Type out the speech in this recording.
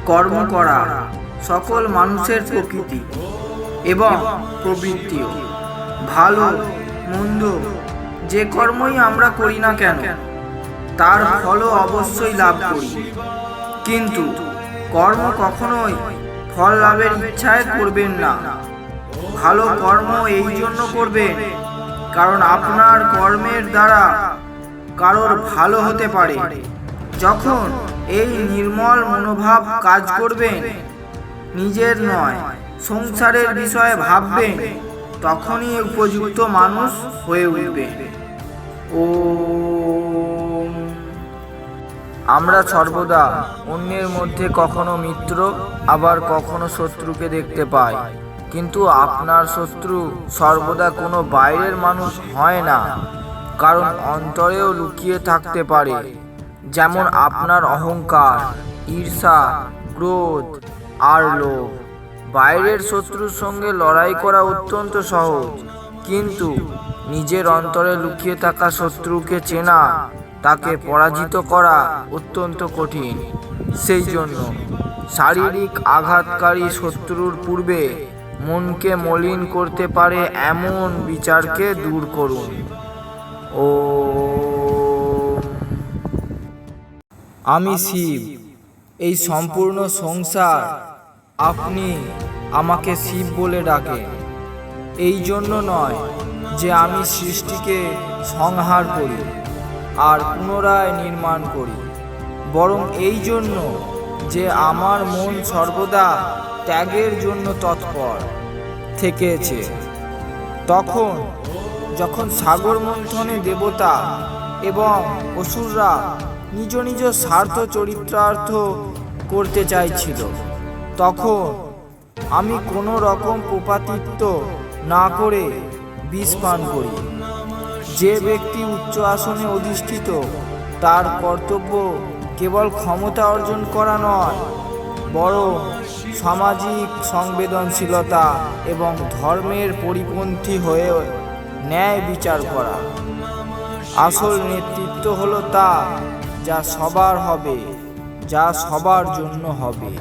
কর্ম করা সকল মানুষের প্রকৃতি এবং প্রবৃত্তিও। ভালো মন্দ যে কর্মই আমরা করি না কেন তার ফলও অবশ্যই লাভ করি, কিন্তু কর্ম কখনোই ফল লাভের ইচ্ছায় করবেন না। ভালো কর্ম এই জন্য করবেন কারণ আপনার কর্মের দ্বারা কারোর ভালো হতে পারে। যখন এই নির্মল মনোভাব কাজ করবেন, নিজের নয় সংসারের বিষয়ে ভাববেন, তখনই উপযুক্ত মানুষ হয়ে উঠবেন। আমরা সর্বদা অন্যের মধ্যে কখনো মিত্র আবার কখনো শত্রুকে দেখতে পাই, কিন্তু আপনার শত্রু সর্বদা কোনো বাইরের মানুষ হয় না, কারণ অন্তরেও লুকিয়ে থাকতে পারে। যেমন আপনার অহংকার, ঈর্ষা, ক্রোধ আর লোভ। বাইরের শত্রুর সঙ্গে লড়াই করা অত্যন্ত সহজ, কিন্তু নিজের অন্তরে লুকিয়ে থাকা শত্রুকে চেনা, তাকে পরাজিত করা অত্যন্ত কঠিন। সেই জন্য শারীরিক আঘাতকারী শত্রুর পূর্বে মনকে মলিন করতে পারে এমন বিচারকে দূর করুন। আমি শিব, এই সম্পূর্ণ সংসার আপনি আমাকে শিব বলে ডাকেন। এই জন্য নয় যে আমি সৃষ্টিকে সংহার করি আর পুনরায় নির্মাণ করি, বরং এই জন্য যে আমার মন সর্বদা ত্যাগের জন্য তৎপর থেকেছে। যখন সাগর মন্থনে দেবতা এবং অসুররা নিজ নিজ স্বার্থ চরিতার্থ করতে চাইছিল, তখন আমি কোনো রকম পক্ষপাতিত্ব না করে বিষ পান করি। যে ব্যক্তি উচ্চ আসনে অধিষ্ঠিত, তার কর্তব্য কেবল ক্ষমতা অর্জন করা নয়, বরং সামাজিক সংবেদনশীলতা এবং ধর্মের পরিপন্থী হয়ে ন্যায় বিচার করা। আসল নেতৃত্ব হলো তা যা সবার হবে, যা সবার জন্য হবে।